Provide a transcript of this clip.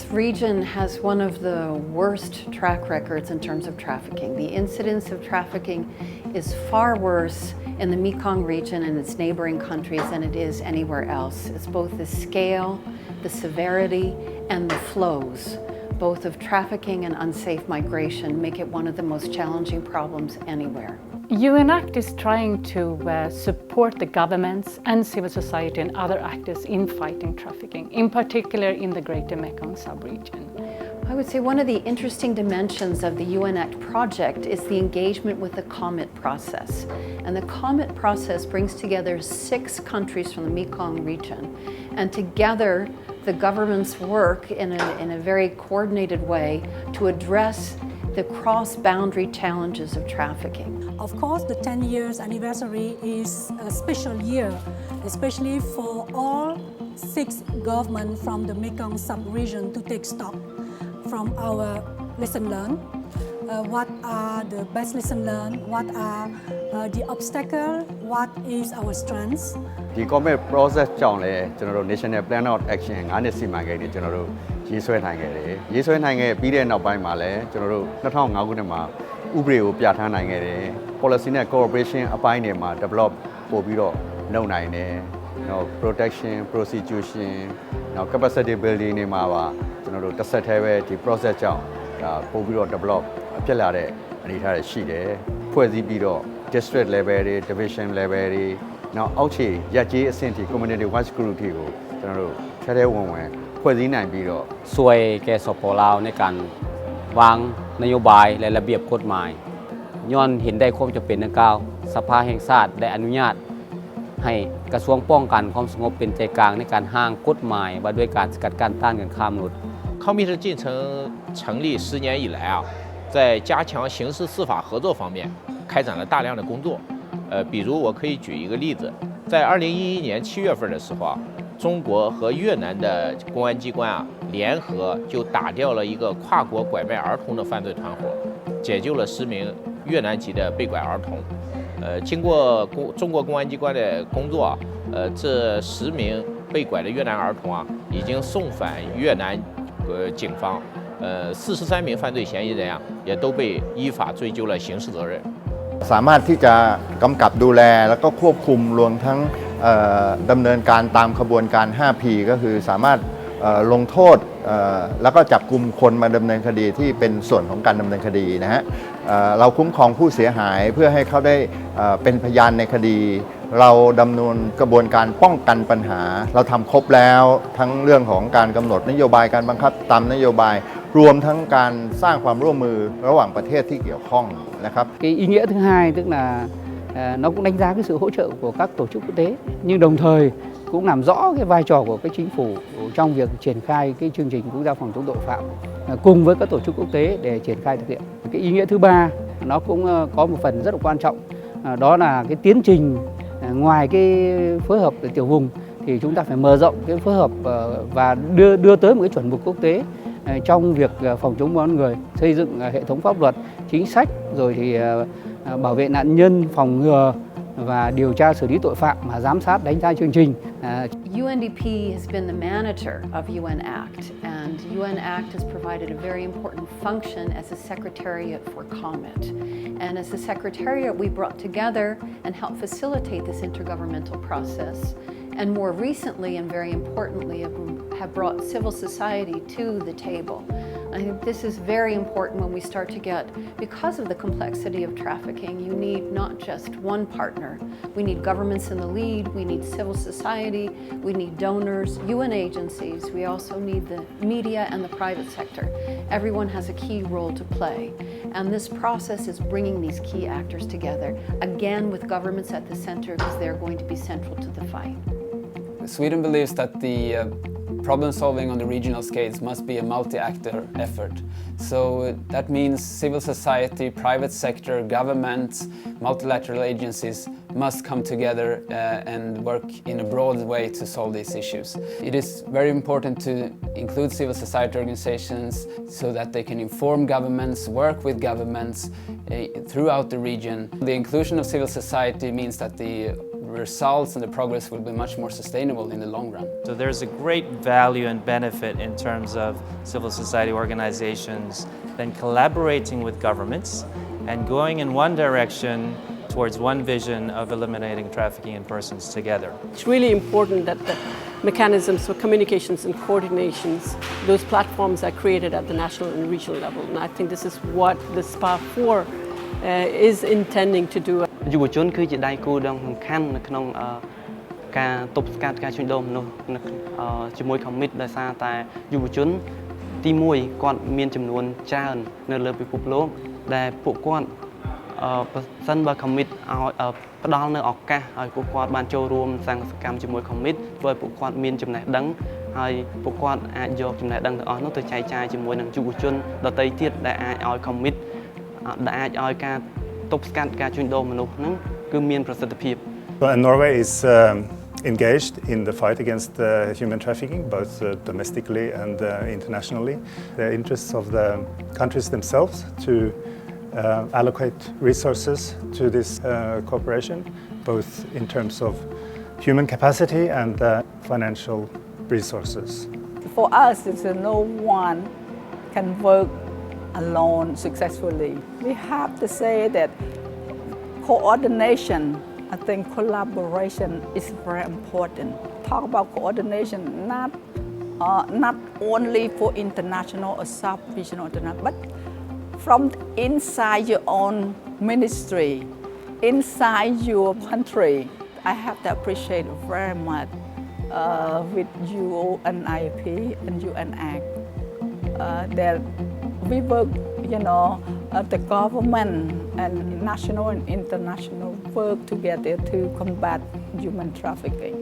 This region has one of the worst track records in terms of trafficking. The incidence of trafficking is far worse in the Mekong region and its neighboring countries than it is anywhere else. It's both the scale, the severity, and the flows, both of trafficking and unsafe migration, make it one of the most challenging problems anywhere. UNACT is trying to support the governments and civil society and other actors in fighting trafficking, in particular in the Greater Mekong Sub-region. I would say one of the interesting dimensions of the UNACT project is the engagement with the COMET process. And the COMET process brings together 6 countries from the Mekong region. And together, the governments work in a very coordinated way to address the cross-boundary challenges of trafficking. Of course, the 10 years anniversary is a special year, especially for all 6 governments from the Mekong Sub-region to take stock from our lesson learned. What are the best lesson learned? What are the obstacles? What is our strengths? The COMET process ကြောင့်လည်းကျွန်တော်တို့ National Plan of Action 9 နှစ်စီမံကိန်းတွေကျွန်တော်တို့ရေးဆွဲနိုင်ခဲ့တယ်။ရေးဆွဲနိုင်ခဲ့ပြီးတဲ့နောက်ပိုင်းမှာလည်းကျွန်တော်တို့2005ခုနှစ်မှာဥပဒေကိုပြဋ္ဌာန်းနိုင်ခဲ့တယ်။ Policy နဲ့ Cooperation အပိုင်းတွေမှာ develop ပို့ပြီးတော့လုပ်နိုင်တယ်။ နောက် Protection, Prostitution, နောက် Capacity Building တွေမှာပါကျွန်တော်တို့တစ်ဆက်တည်းပဲဒီ process ကြောင့်ပို့ပြီးတော့ develop ဖြစ်လာတဲ့အနေအထားတွေရှိတယ်။ဖွဲ့စည်းပြီးတော့ District Level တွေ Division Level တွေနောက်အောက်ခြေရပ်ကျေးအဆင့်ထိ Community Watch Group တွေကိုကျွန်တော်တို့ထဲထဲဝင်ဝင်ဖွဲ့စည်းနိုင်ပြီးတော့ช่วยแก่สปลาวในการวางนโยบายและระเบียบกฎหมายย้อนเห็นได้ความจำเป็นดังกล่าวสภาแห่งชาติได้อนุญาตให้กระทรวงป้องกันความสงบเป็นใจกลางในการร่างกฎหมายว่าด้วยการสกัดกั้นต้านการค้ามนุษย์COMET进程成立10年以来在加强刑事司法合作方面开展了大量的工作。比如我可以举一个例子，在2011年7月份的时候中国和越南的公安机关联合就打掉了一个跨国拐卖儿童的犯罪团伙，解救了10名越南籍的被拐儿童。经过中国公安机关的工作，这10名被拐的越南儿童已经送返越南警方，43名犯罪嫌疑人也都被依法追究了刑事责任。สามารถที่จะกำกับดูแลแล้วก็ควบคุมรวมทั้งดำเนินการตามขบวนการ 5P ก็คือสามารถลงโทษแล้วก็จับกุมคนมาดำเนินคดีที่เป็นส่วนของการดำเนินคดีนะฮะเราคุ้มครองผู้เสียหายเพื่อให้เขาได้เป็นพยานในคดีเราดำเนินกระบวนการป้องกันปัญหาเราทำครบแล้วทั้งเรื่องของการกำหนดนโยบายการบังคับตามนโยบายรวมทั้งการสร้างความร่วมมือระหว่างประเทศที่เกี่ยวข้องนะครับ Cái ý nghĩa thứ hai tức là nó cũng đánh giá cái sự hỗ trợ của các tổ chức quốc tế nhưng đồng thời cũng làm rõ cái vai trò của các chính phủ trong việc triển khai cái chương trình quốc gia phòng chống tội phạm cùng với các tổ chức quốc tế để triển khai thực hiện. Cái ý nghĩa thứ ba nó cũng có một phần rất là quan trọng, đó là cái tiến trình ngoài cái phối hợp ở tiểu vùng thì chúng ta phải mở rộng cái phối hợp và đưa tới một cái chuẩn mực quốc tế trong việc phòng chống mua bán người, xây dựng hệ thống pháp luật, chính sách, rồi thì bảo vệ nạn nhân, phòng ngừa và điều tra xử lý tội phạm và giám sát đánh giá chương trình. UNDP has been the manager of UNACT, and UNACT has provided a very important function as a secretariat for COMET. And as the secretariat, we brought together and helped facilitate this intergovernmental process. And more recently, and very importantly, have brought civil society to the table. I think this is very important when we start to get, because of the complexity of trafficking, you need not just one partner. We need governments in the lead, we need civil society, we need donors, UN agencies, we also need the media and the private sector. Everyone has a key role to play. And this process is bringing these key actors together, again with governments at the center because they're going to be central to the fight. Sweden believes that the problem solving on the regional scales must be a multi-actor effort. So that means civil society, private sector, governments, multilateral agencies must come together and work in a broad way to solve these issues. It is very important to include civil society organizations so that they can inform governments, work with governments throughout the region. The inclusion of civil society means that the results and the progress will be much more sustainable in the long run. So there's a great value and benefit in terms of civil society organizations then collaborating with governments and going in one direction towards one vision of eliminating trafficking in persons together. It's really important that the mechanisms for communications and coordinations, those platforms are created at the national and regional level. And I think this is what the SPA 4 is intending to do. យុវជនគឺជាដៃគូដ៏សំខាន់នៅក្នុងការទប់ស្កាត់ការជួញដូរមនុស្សជាមួយ commit ដោយសារតែយុវជនទី1គាត់មានចំនួនច្រើននៅលើពិភពលោកដែលពួកគាត់ប្រសិនបើ commit ឲ្យផ្ដល់នៅឱកាសឲ្យពួកគាត់បានចូលរួមសាងសកម្មជាមួយ commit ធ្វើឲ្យពួកគាត់មានចំណេះដឹងហើយពួកគាត់អាចយកចំណេះដឹងទាំងអស់នោះទៅចែកចាយជាមួយនឹងយុវជនដទៃទៀតដែលអាចឲ្យ commit ដែលអាចឲ្យការទប់ស្កាត់ការជួញដូរមនុស្សហ្នឹងគឺមានប្រសិទ្ធភាព Norway is engaged in the fight against human trafficking, both domestically and internationally. The interests of the countries themselves to allocate resources to this cooperation, both in terms of human capacity and financial resources. For us, no one can work alone successfully. We have to say that coordination, I think collaboration is very important. Talk about coordination, not only for international or sub-regional, but from inside your own ministry, inside your country. I have to appreciate very much with UNIP and UN Act that we work, the government and national and international work together to combat human trafficking.